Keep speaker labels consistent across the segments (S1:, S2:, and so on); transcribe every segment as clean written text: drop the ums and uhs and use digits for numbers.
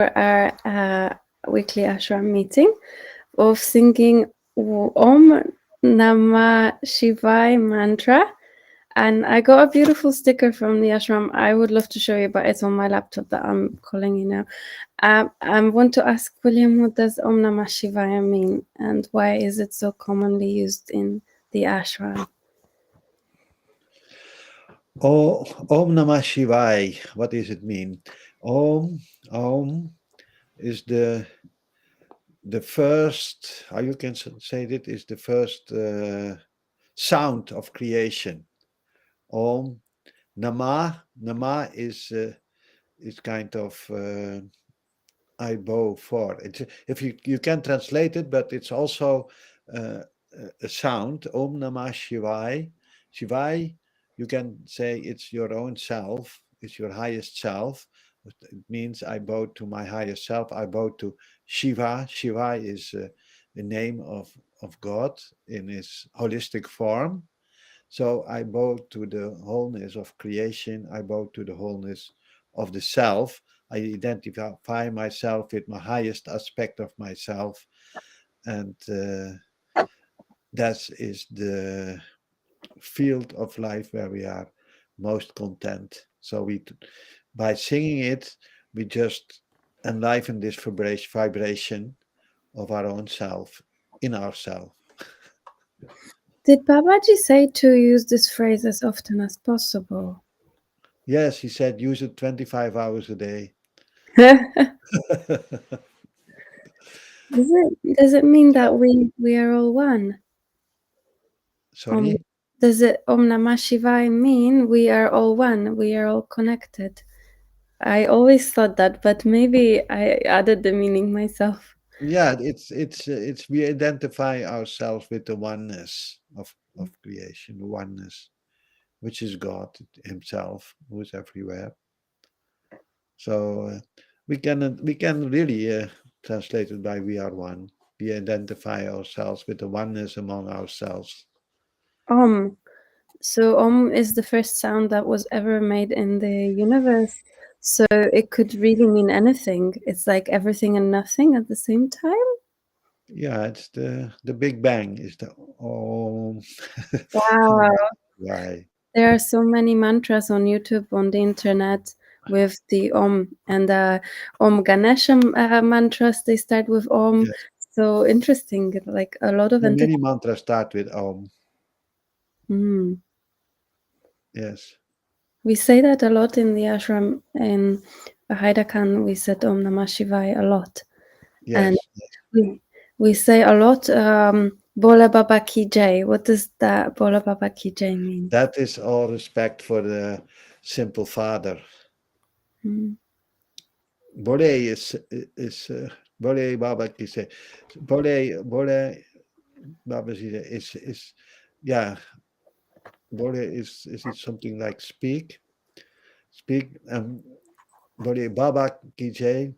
S1: our weekly ashram meeting of singing Om Namah Shivaya mantra. And I got a beautiful sticker from the ashram. I would love to show you, but it's on my laptop that I'm calling you now. I want to ask William, what does Om Namah Shivaya mean, and why is it so commonly used in the ashram?
S2: Oh, Om Namah Shivaya. What does it mean? Om is the first. How you can say that is the first sound of creation. Om Namah is kind of I bow for. It's, if you can translate it, but it's also uh, a sound. Om Namah Shivaya. Shivaya, you can say it's your own self. It's your highest self. It means I bow to my highest self. I bow to Shiva. Shiva is the name of God in his holistic form. So I bow to the wholeness of creation. I bow to the wholeness of the self. I identify myself with my highest aspect of myself. And that is the field of life where we are most content. So by singing it, we just enliven this vibration of our own self in ourself.
S1: Did Babaji say to use this phrase as often as possible?
S2: Yes, he said use it 25 hours a day.
S1: Does it mean that we are all one?
S2: Sorry?
S1: Does it Om Namah Shivaya mean we are all one? We are all connected? I always thought that, but maybe I added the meaning myself.
S2: Yeah, it's we identify ourselves with the oneness of creation, the oneness, which is God Himself, who is everywhere. So we can really translate it by we are one. We identify ourselves with the oneness among ourselves.
S1: Om. So Om is the first sound that was ever made in the universe. So it could really mean anything. It's like everything and nothing at the same time.
S2: Yeah, it's the Big Bang is the Om.
S1: Wow.
S2: Why?
S1: There are so many mantras on YouTube, on the internet, with the Om, and Om Ganesha mantras. They start with Om.
S2: Yes.
S1: So interesting. Like a lot of
S2: Many mantras start with Om.
S1: Mm.
S2: Yes.
S1: We say that a lot in the ashram. In Haidakan, we said Om Namah Shivaya a lot. And
S2: Yes.
S1: we say a lot, Bola Baba Ki Jai. What does that Bola Baba Ki Jai mean?
S2: That is all respect for the simple Father.
S1: Mm.
S2: Bole is Bole Baba Ki say Bole Baba is yeah. Bole is it something like speak Bole Baba Ki Jai.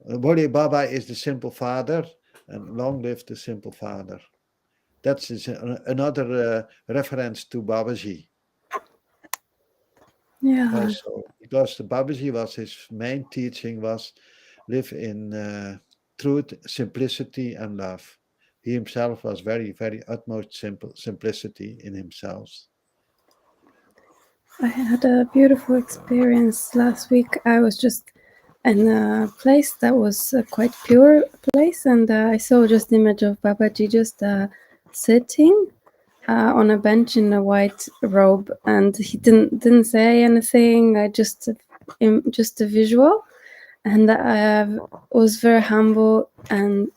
S2: Bole Baba is the simple Father, and long live the simple Father. That's another reference to Babaji.
S1: Yeah.
S2: Also, because the Babaji was his main teaching was live in truth, simplicity, and love. He himself was very, very utmost simplicity in himself.
S1: I had a beautiful experience last week. I was just in a place that was a quite pure place, and I saw just the image of Babaji just sitting on a bench in a white robe, and he didn't say anything. I just a visual, and I was very humble and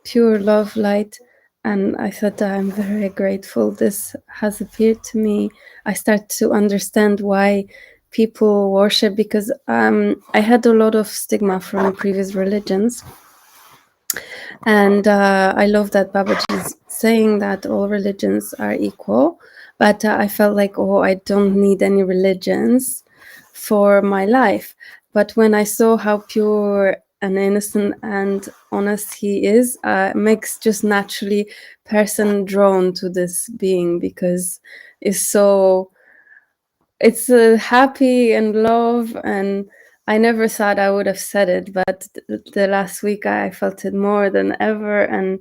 S1: pure love light. And I thought, I'm very grateful this has appeared to me. I start to understand why people worship, because I had a lot of stigma from previous religions. And I love that Babaji is saying that all religions are equal. But I felt like, oh, I don't need any religions for my life. But when I saw how pure and innocent and honest he is, makes just naturally person drawn to this being, because it's so, it's happy and love, and I never thought I would have said it, but the last week I felt it more than ever. And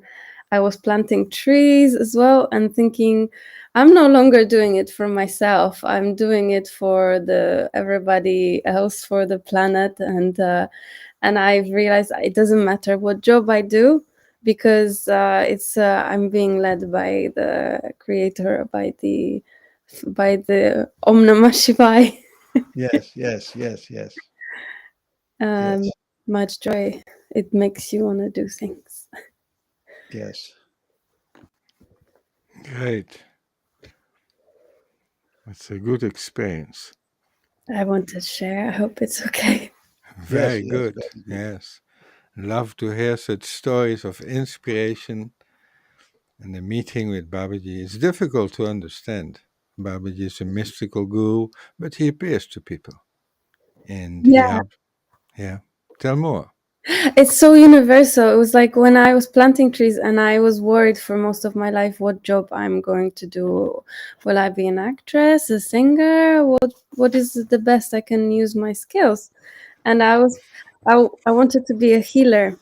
S1: I was planting trees as well and thinking, I'm no longer doing it for myself. I'm doing it for the everybody else, for the planet. And I've realized it doesn't matter what job I do, because it's I'm being led by the creator, by the Om Namah Shivaya.
S2: Yes, yes, yes, yes,
S1: um,
S2: yes,
S1: Much joy. It makes you want to do things.
S2: yes,
S3: Great. It's a good experience.
S1: I want to share. I hope it's okay.
S2: yes,
S3: Very
S2: yes,
S3: good.
S2: very good.
S3: Yes. Love to hear such stories of inspiration and the meeting with Babaji. It's difficult to understand. Babaji is a mystical guru, but he appears to people and he
S1: Yeah,
S3: helps. Yeah. Tell more.
S1: it's so universal. It was like when I was planting trees and I was worried for most of my life what job I'm going to do. Will I be an actress, a singer? What is the best I can use my skills? And I wanted to be a healer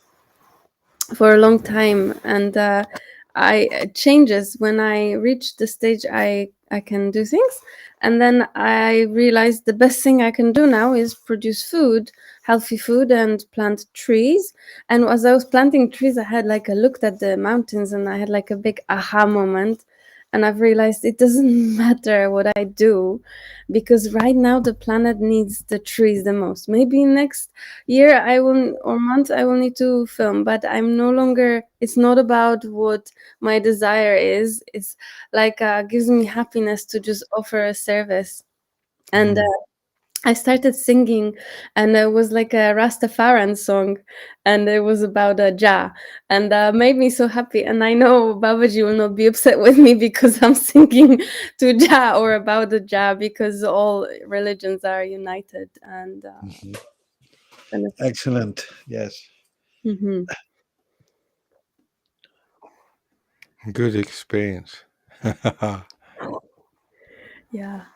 S1: for a long time, and I it changes when I reach the stage I can do things. And then I realized the best thing I can do now is produce food, healthy food, and plant trees. And as I was planting trees, I had like a looked at the mountains and I had like a big aha moment. And I've realized it doesn't matter what I do, because right now the planet needs the trees the most. Maybe next year I will, or month I will need to film, but I'm no longer, it's not about what my desire is. It's like gives me happiness to just offer a service. And
S3: Mm.
S1: I started singing, and it was like a Rastafarian song, and it was about a Jah, and made me so happy. And I know Babaji will not be upset with me because I'm singing to Jah or about the Jah, because all religions are united and
S2: Mhm.
S1: benefit.
S2: Excellent. Yes.
S1: Mhm.
S3: Good experience.
S1: Yeah.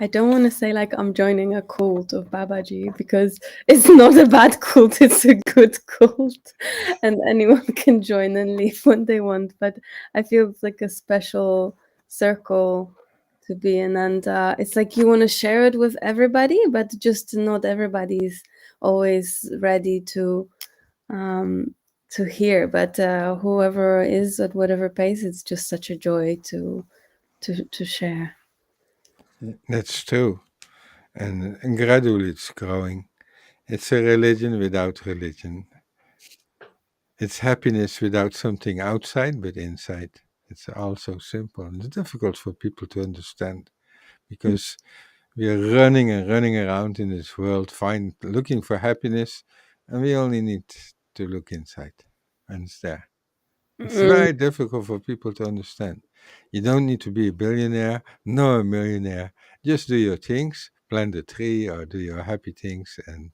S1: I don't want to say like I'm joining a cult of Babaji, because it's not a bad cult, it's a good cult. And anyone can join and leave when they want. But I feel it's like a special circle to be in. And it's like you want to share it with everybody, but just not everybody's always ready um, to hear. But whoever is at whatever pace, it's just such a joy to share.
S3: That's true. And gradually it's growing. It's a religion without religion. It's happiness without something outside but inside. It's also simple and it's difficult for people to understand because we are running and running around in this world, looking for happiness, and we only need to look inside, and it's there. It's
S1: Mm.
S3: very difficult for people to understand. You don't need to be a billionaire, nor a millionaire. Just do your things, plant a tree, or do your happy things, and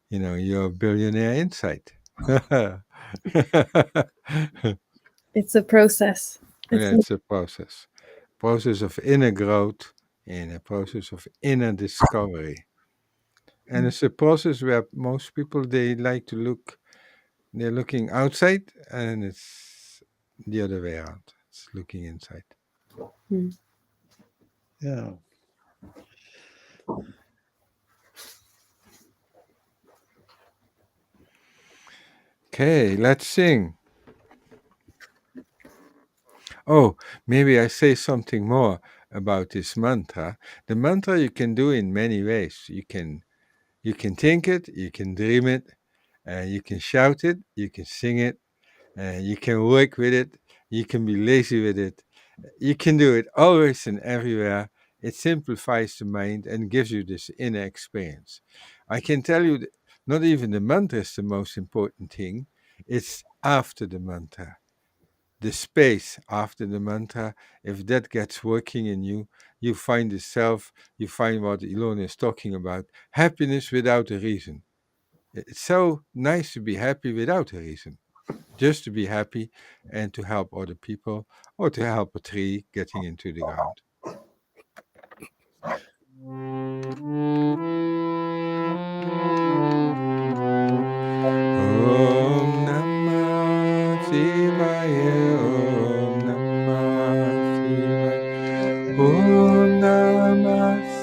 S3: you're a billionaire inside. Yeah,
S1: It's a process. It's
S3: it's a process of inner growth and a process of inner discovery. And it's a process where most people they're looking outside, and it's the other way around. It's looking inside.
S1: Mm.
S2: Yeah.
S3: Okay, let's sing. Oh, maybe I say something more about this mantra. The mantra you can do in many ways. You can think it, you can dream it, you can shout it, you can sing it, you can work with it, you can be lazy with it. You can do it always and everywhere. It simplifies the mind and gives you this inner experience. I can tell you that not even the mantra is the most important thing. It's after the mantra, the space after the mantra. If that gets working in you, you find the self, you find what Ilona is talking about, happiness without a reason. It's so nice to be happy without a reason, just to be happy and to help other people or to help a tree getting into the ground.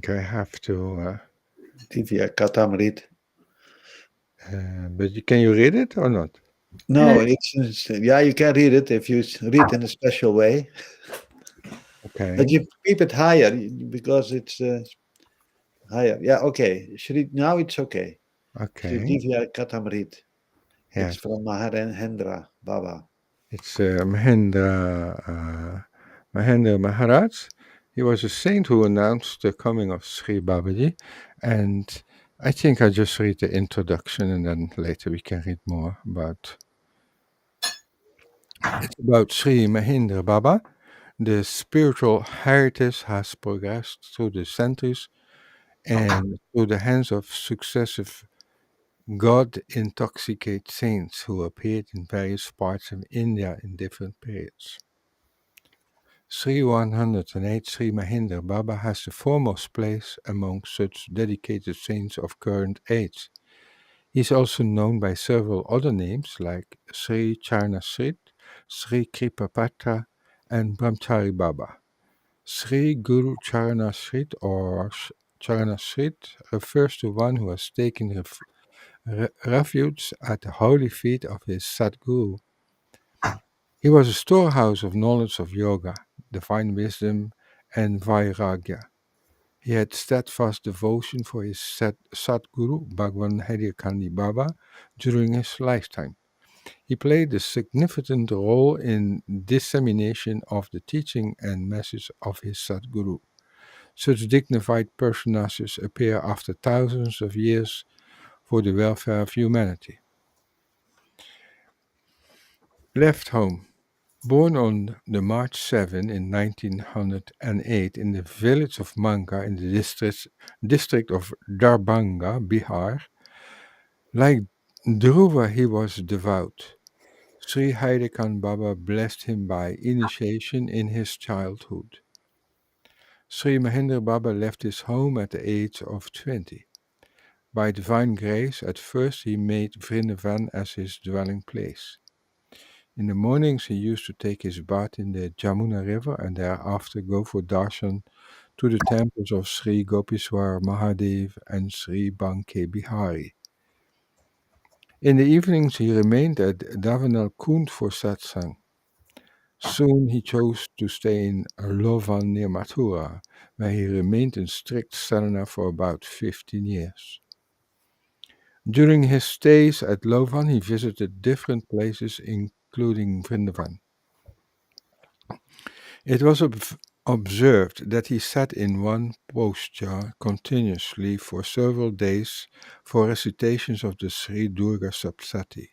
S3: think I have to.
S2: Divya Katamrit.
S3: But can you read it or not?
S2: No, yeah, you can read it if you read in a special way, but
S3: Okay.
S2: you keep it higher because it's higher. Yeah, okay. Shri, now it's okay. Shri
S3: Okay.
S2: Divya Katamrit. It's
S3: Yes.
S2: from Maharendra Baba.
S3: It's Mahendra Maharaj. He was a saint who announced the coming of Sri Babaji, and I think I just read the introduction, and then later we can read more about. It's about Sri Mahendra Baba. The spiritual heritage has progressed through the centuries and through the hands of successive God intoxicated saints who appeared in various parts of India in different periods. Sri 108 Sri Mahendra Baba has the foremost place among such dedicated saints of current age. He is also known by several other names like Sri Charnasrit, Sri Kripapatra, and Brahmachari Baba. Sri Guru Charanasrit or Charanasrit refers to one who has taken refuge at the holy feet of his Sadguru. He was a storehouse of knowledge of yoga, divine wisdom, and vairagya. He had steadfast devotion for his Sadguru, Bhagwan Hariakandi Baba, during his lifetime. He played a significant role in dissemination of the teaching and message of his Sadguru. Such dignified personages appear after thousands of years for the welfare of humanity. Left home. Born on the March 7 in 1908 in the village of Manka in the district of Darbhanga, Bihar, like Dhruva he was devout. Sri Haidekhan Baba blessed him by initiation in his childhood. Sri Mahendra Baba left his home at the age of 20. By divine grace, at first he made Vrindavan as his dwelling place. In the mornings he used to take his bath in the Jamuna river and thereafter go for darshan to the temples of Sri Gopishwar Mahadev and Sri Banke Bihari. In the evenings he remained at Davanal Kund for satsang. Soon he chose to stay in Lovan near Mathura, where he remained in strict sadhana for about 15 years. During his stays at Lovan, he visited different places, including Vrindavan. It was observed that he sat in one posture continuously for several days for recitations of the Sri Durga Saptati,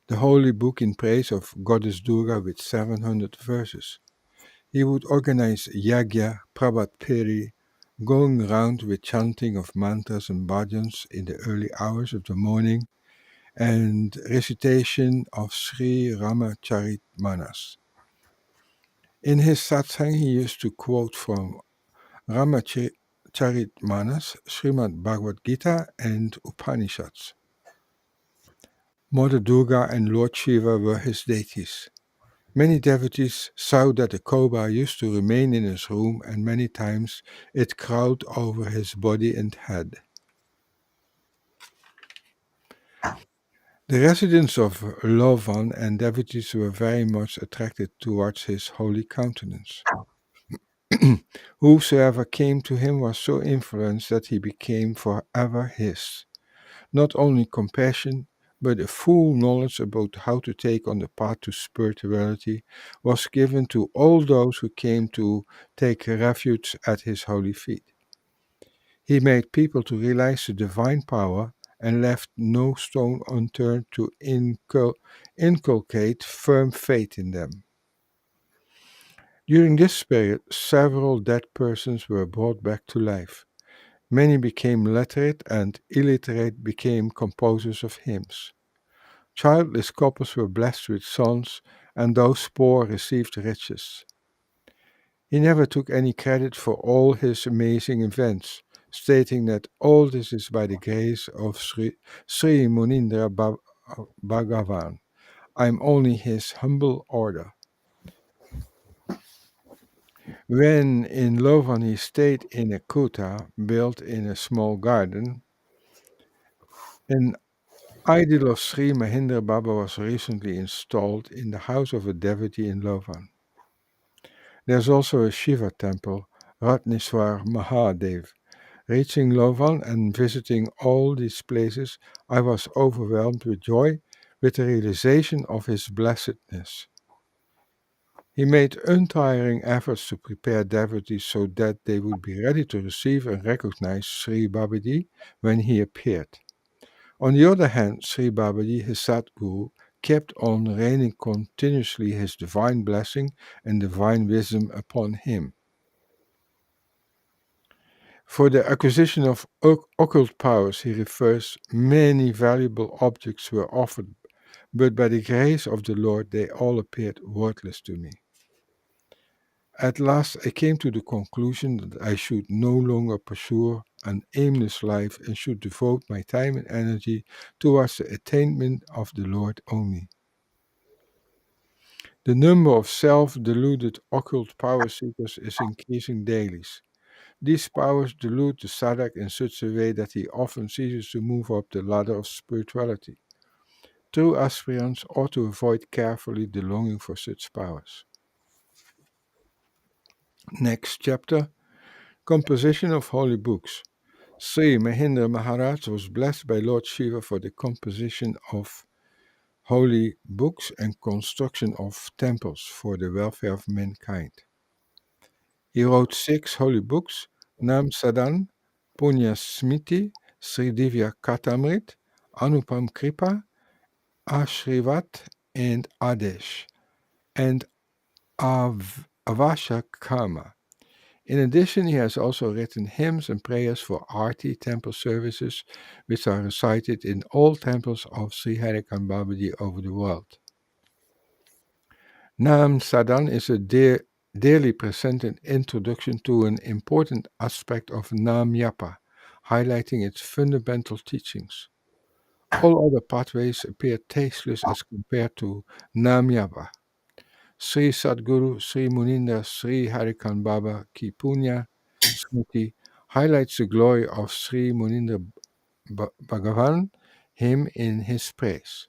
S3: the holy book in praise of Goddess Durga with 700 verses. He would organize yagya, prabhat peri, going round with chanting of mantras and bhajans in the early hours of the morning, and recitation of Sri Ramacharitmanas. In his satsang, he used to quote from Ramacharitmanas, Srimad Bhagavad Gita, and Upanishads. Mother Durga and Lord Shiva were his deities. Many devotees saw that the cobra used to remain in his room, and many times it crawled over his body and head. The residents of Lovan and devotees were very much attracted towards his holy countenance. Whosoever came to him was so influenced that he became forever his. Not only compassion, but a full knowledge about how to take on the path to spirituality was given to all those who came to take refuge at his holy feet. He made people to realize the divine power and left no stone unturned to inculcate firm faith in them. During this period, several dead persons were brought back to life. Many became literate, and illiterate became composers of hymns. Childless couples were blessed with sons, and those poor received riches. He never took any credit for all his amazing events, stating that all this is by the grace of Sri Munindra Bhagavan. I'm only his humble order. When in Lovan he stayed in a kuta built in a small garden, an idol of Sri Mahendra Baba was recently installed in the house of a devotee in Lovan. There's also a Shiva temple, Ratneswar Mahadev. Reaching Lovan and visiting all these places, I was overwhelmed with joy with the realization of his blessedness. He made untiring efforts to prepare devotees so that they would be ready to receive and recognize Sri Babaji when he appeared. On the other hand, Sri Babaji, his Sadguru, kept on raining continuously his divine blessing and divine wisdom upon him. For the acquisition of occult powers, he refers, many valuable objects were offered, but by the grace of the Lord they all appeared worthless to me. At last I came to the conclusion that I should no longer pursue an aimless life and should devote my time and energy towards the attainment of the Lord only. The number of self-deluded occult power seekers is increasing daily. These powers delude the sadhak in such a way that he often ceases to move up the ladder of spirituality. True aspirants ought to avoid carefully the longing for such powers. Next chapter, composition of holy books. Sri Mahendra Maharaj was blessed by Lord Shiva for the composition of holy books and construction of temples for the welfare of mankind. He wrote 6 holy books, Nam Sadan, Punya Smriti, Sri Divya Katamrit, Anupam Kripa, Ashrivat, and Adesh, and Avasha Karma. In addition, he has also written hymns and prayers for Aarti temple services, which are recited in all temples of Sri Harikan Babaji over the world. Nam Sadan is a dearly presented introduction to an important aspect of Nam Yapa, highlighting its fundamental teachings. All other pathways appear tasteless as compared to Nam Yapa. Sri Sadguru Sri Munindra Sri Harikan Baba Ki Punya Smriti highlights the glory of Sri Munindra Bhagavan, him in his praise.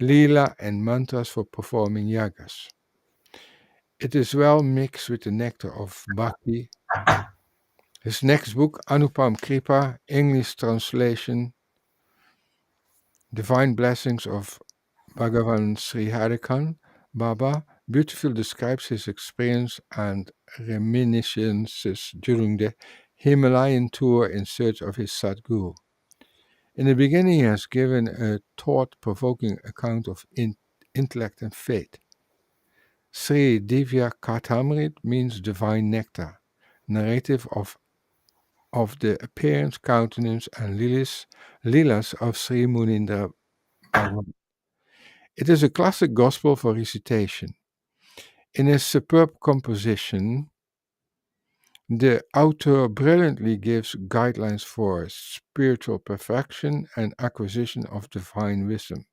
S3: Leela and mantras for performing yagas. It is well mixed with the nectar of bhakti. His next book, Anupam Kripa, English translation, Divine Blessings of Bhagavan Sri Harikan Baba, beautifully describes his experience and reminiscences during the Himalayan tour in search of his Sadguru. In the beginning, he has given a thought-provoking account of intellect and faith. Sri Divya Katamrit means divine nectar, narrative of the appearance, countenance, and leelas of Sri Munindra Bhagavan. It is a classic gospel for recitation. In his superb composition, the author brilliantly gives guidelines for spiritual perfection and acquisition of divine wisdom.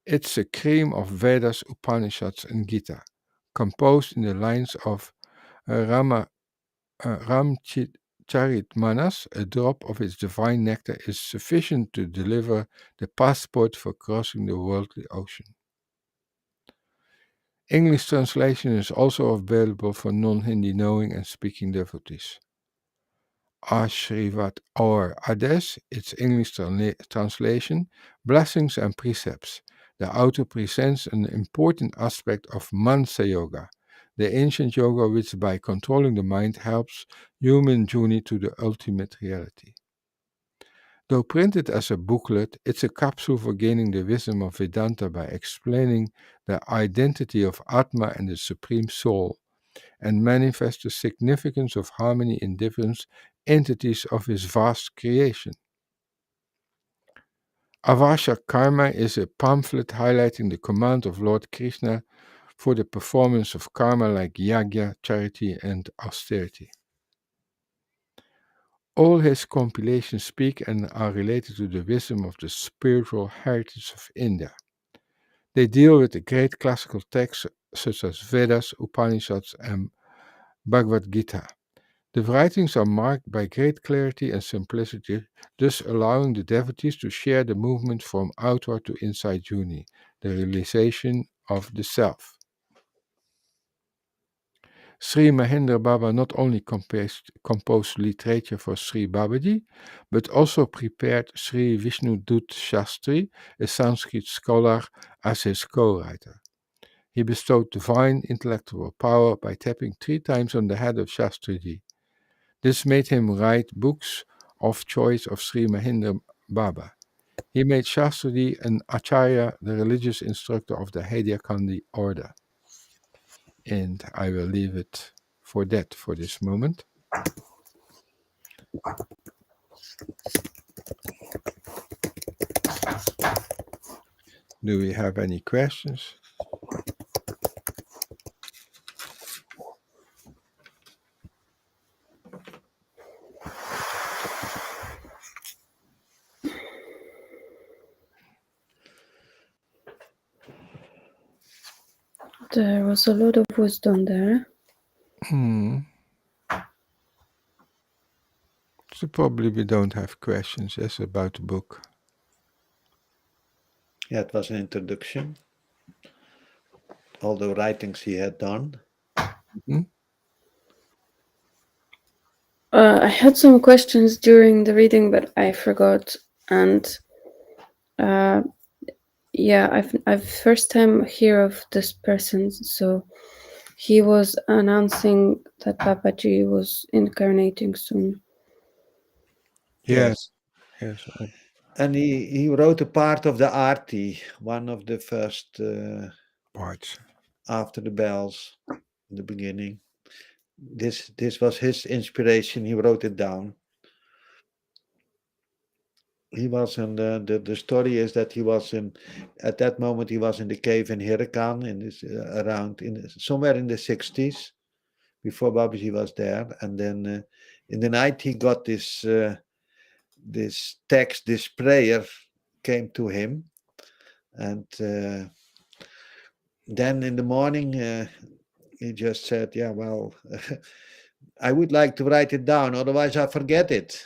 S3: It's a cream of Vedas, Upanishads, and Gita, composed in the lines of Ramcharitmanas. A drop of its divine nectar is sufficient to deliver the passport for crossing the worldly ocean. English translation is also available for non-Hindi knowing and speaking devotees. Ashrivat or Ades, its English translation, blessings and precepts. The author presents an important aspect of Mansa Yoga, the ancient yoga which by controlling the mind helps human journey to the ultimate reality. Though printed as a booklet, it's a capsule for gaining the wisdom of Vedanta by explaining the identity of Atma and the Supreme Soul, and manifests the significance of harmony in different entities of his vast creation. Avasha Karma is a pamphlet highlighting the command of Lord Krishna for the performance of karma like yagya, charity, and austerity. All his compilations speak and are related to the wisdom of the spiritual heritage of India. They deal with the great classical texts such as Vedas, Upanishads, and Bhagavad Gita. The writings are marked by great clarity and simplicity, thus allowing the devotees to share the movement from outward to inside journey, the realization of the self. Sri Mahendra Baba not only composed literature for Sri Babaji, but also prepared Sri Vishnu Dut Shastri, a Sanskrit scholar, as his co-writer. He bestowed divine intellectual power by tapping 3 times on the head of Shastriji. This made him write books of choice of Sri Mahendra Baba. He made Shastriji an Acharya, the religious instructor of the Haidiakandi order. And I will leave it for that for this moment. Do we have any questions?
S1: There was a lot of wisdom there.
S3: So probably we don't have questions yes, about the book.
S2: Yeah, it was an introduction. All the writings he had done.
S1: I had some questions during the reading, but I forgot. And yeah, I've first time hear of this person. So he was announcing that Babaji was incarnating soon.
S3: Yes.
S2: And he wrote a part of the Aarti, one of the first
S3: Parts.
S2: after the bells in the beginning. This was his inspiration. He wrote it down. He was in the story is that he was in at that moment he was in the cave in Hirakan in this around in somewhere in the 60s before Babaji was there, and then in the night he got this this text, this prayer came to him, and then in the morning he just said, yeah, well, I would like to write it down, otherwise I forget it.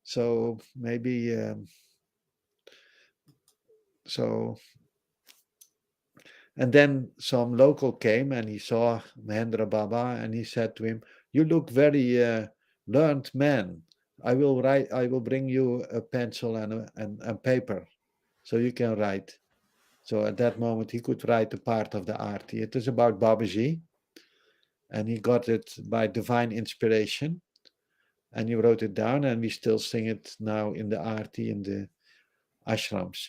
S2: So maybe and then some local came and he saw Mahendra Baba and he said to him, you look very learned man. I will bring you a pencil and paper so you can write. So at that moment he could write a part of the Aarti. It is about Babaji, and he got it by divine inspiration, and he wrote it down, and we still sing it now in the Aarti in the ashrams.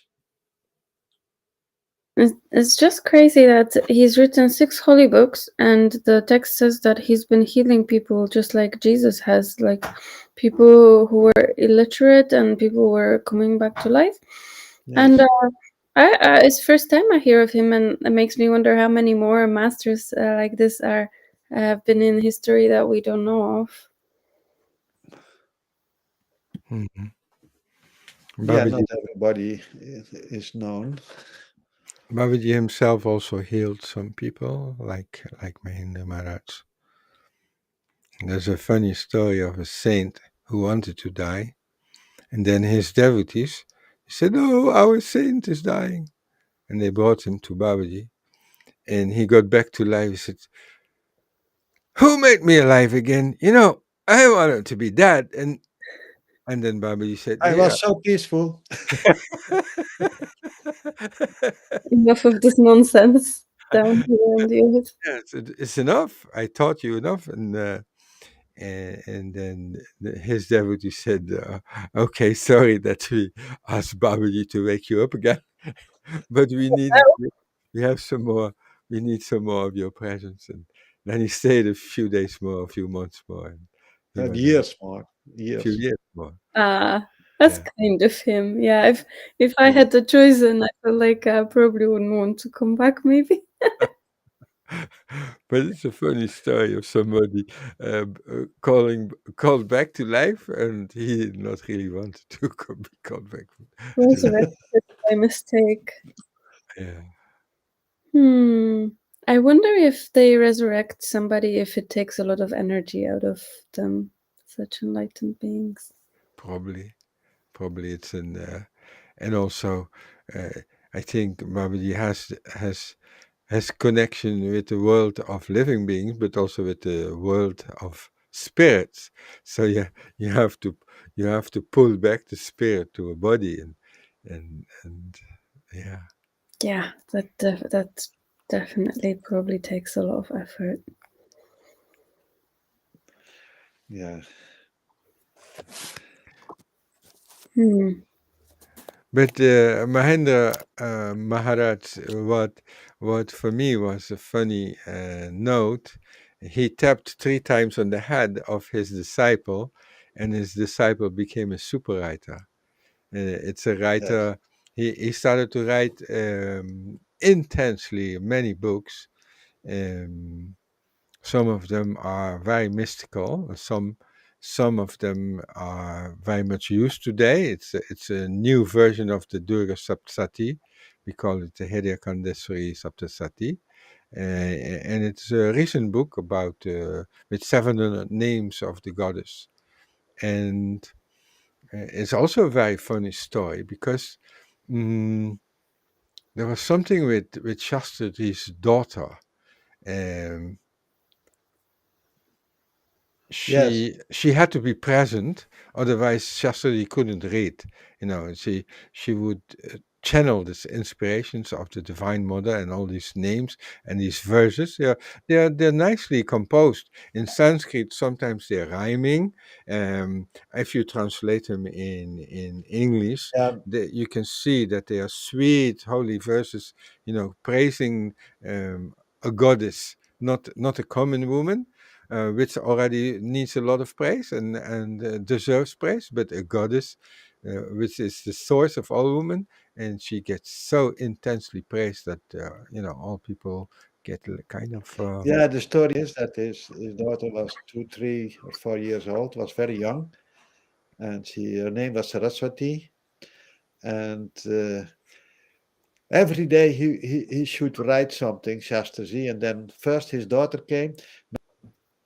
S1: It's just crazy that he's written 6 holy books, and the text says that he's been healing people just like Jesus has, like people who were illiterate and people who were coming back to life.
S2: Yes.
S1: And it's first time I hear of him, and it makes me wonder how many more masters like this have been in history that we don't know of.
S2: Yeah, not everybody is known.
S3: Babaji himself also healed some people, like Mahendra Maharaj. There's a funny story of a saint who wanted to die, and then his devotees said, "Oh, our saint is dying," and they brought him to Babaji, and he got back to life. He said, "Who made me alive again? You know, I wanted to be dead." And then Babaji said,
S2: I was so peaceful.
S1: Enough of this nonsense down here on the earth.
S3: Yes, it's enough. I taught you enough, and then his devotee said, "Okay, sorry that we asked Babaji to wake you up again, but we have some more. We need some more of your presence." And then he stayed a few days more, a few months more, and he went
S2: Years more.
S3: a few years more.
S1: That's kind of him. Yeah, if I had the choice, then I feel like I probably wouldn't want to come back, maybe.
S3: But it's a funny story of somebody called back to life, and he did not really want to be called back.
S1: Resurrected by mistake.
S3: Yeah.
S1: I wonder if they resurrect somebody if it takes a lot of energy out of them, such enlightened beings.
S3: Probably, it's an and also I think Babaji has connection with the world of living beings, but also with the world of spirits. So yeah, you have to pull back the spirit to a body, and yeah.
S1: Yeah, that definitely probably takes a lot of effort.
S2: Yeah.
S1: Hmm.
S3: But Mahendra Maharaj, what for me was a funny note, he tapped 3 times on the head of his disciple, and his disciple became a super writer. It's a
S2: Yes.
S3: writer. He started to write intensely many books. Um, some of them are very mystical. Some of them are very much used today. It's a new version of the Durga Saptasati. We call it the Hridaya Saptasati. And it's a recent book about with 700 names of the goddess. And it's also a very funny story because there was something with Shastri's daughter. Um,
S2: Yes.
S3: she had to be present, otherwise Shastri couldn't read. She would channel these inspirations of the Divine Mother and all these names and these verses. They're nicely composed in Sanskrit. Sometimes they're rhyming. If you translate them in English,
S2: Yeah.
S3: you can see that they are sweet, holy verses. Praising a goddess, not a common woman, which already needs a lot of praise and deserves praise, but a goddess, which is the source of all women, and she gets so intensely praised that all people get kind of.
S2: Yeah, the story is that his daughter was 2, 3, or 4 years old, was very young, and her name was Saraswati, and every day he should write something, Shastazi, and then first his daughter came,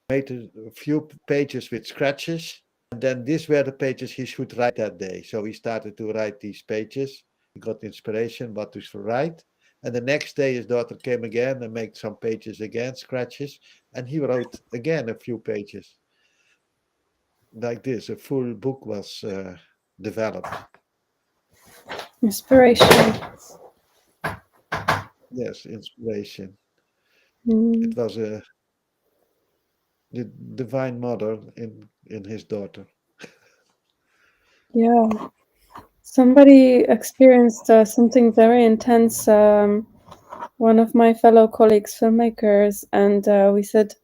S2: made a few pages with scratches, and then these were the pages he should write that day. So he started to write these pages. He got inspiration what to write. And the next day his daughter came again and made some pages again, scratches, and he wrote again a few pages. Like this, a full book was developed.
S1: Inspiration.
S2: Yes, inspiration.
S1: Hmm.
S2: It was the Divine Mother in his daughter.
S1: Yeah. Somebody experienced something very intense. One of my fellow colleagues, filmmakers, and we said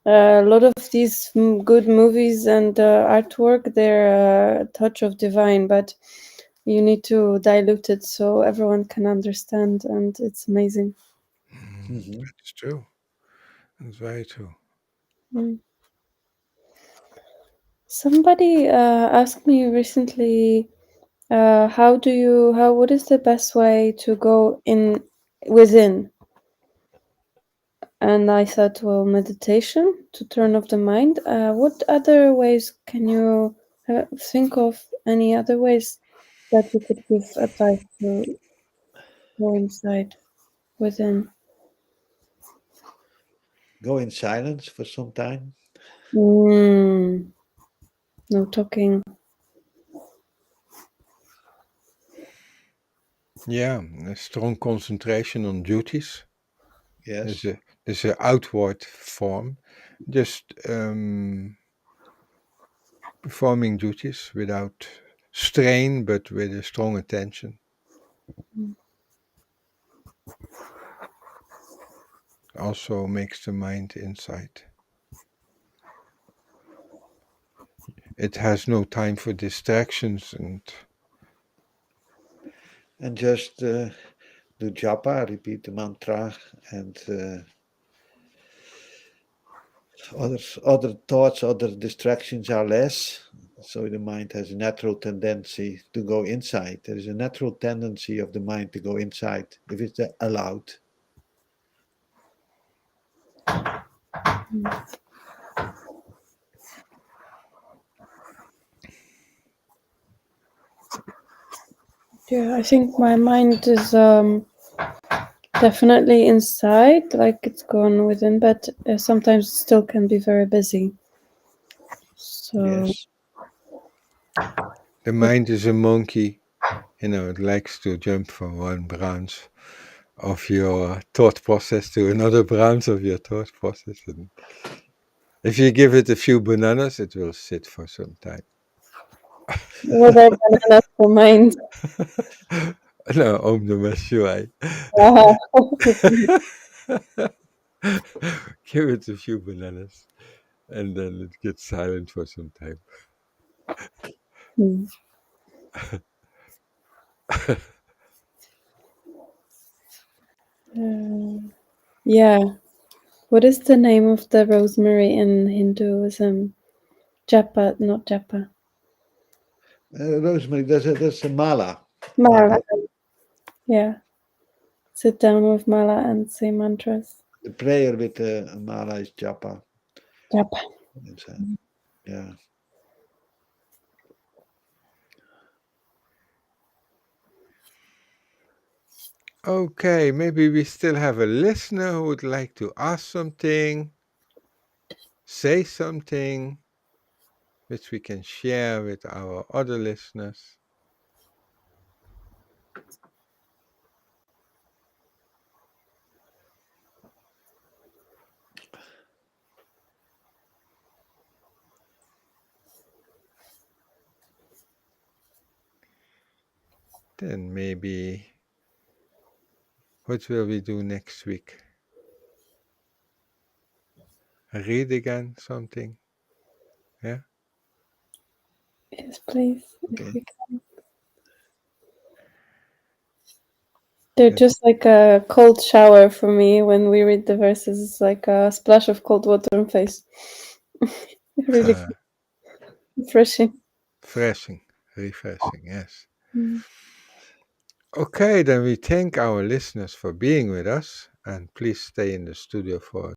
S1: a lot of these good movies and artwork, they're a touch of divine, but you need to dilute it so everyone can understand, and it's amazing.
S2: Mm-hmm.
S3: That's true. That's very true.
S1: Mm. Somebody asked me recently, what is the best way to go in within? And I thought, well, meditation to turn off the mind. What other ways can you think of? Any other ways that you could give advice to go inside within?
S2: Go in silence for some time.
S1: Mm, no talking.
S3: Yeah, a strong concentration on duties. There's
S2: Yes.
S3: a there's an outward form, just performing duties without strain, but with a strong attention. Also makes the mind insight. It has no time for distractions and
S2: And just do japa, repeat the mantra, and other thoughts, other distractions are less. So the mind has a natural tendency to go inside. There is a natural tendency of the mind to go inside if it's allowed.
S1: Yeah, I think my mind is definitely inside, like it's gone within, but sometimes it still can be very busy. So
S2: Yes.
S3: The mind is a monkey. It likes to jump from one branch of your thought process to another branch of your thought process. And if you give it a few bananas, it will sit for some time.
S1: what are bananas for mind?
S3: No, Om Namah Shivaya. Give it a few bananas, and then it gets silent for some time.
S1: Yeah. What is the name of the rosemary in Hinduism? Japa, not japa.
S2: Rosemary, that's a mala.
S1: Mala. Yeah. Sit down with mala and say mantras.
S2: The prayer with the mala is japa.
S1: Japa.
S2: It's, yeah.
S3: Okay, maybe we still have a listener who would like to ask something, say something, which we can share with our other listeners. Then maybe, what will we do next week? Read again something? Yeah?
S1: Yes, please.
S2: Okay.
S1: If we can. They're just like a cold shower for me when we read the verses. It's like a splash of cold water on face. Really refreshing.
S3: Refreshing, yes. Okay, then we thank our listeners for being with us, and please stay in the studio for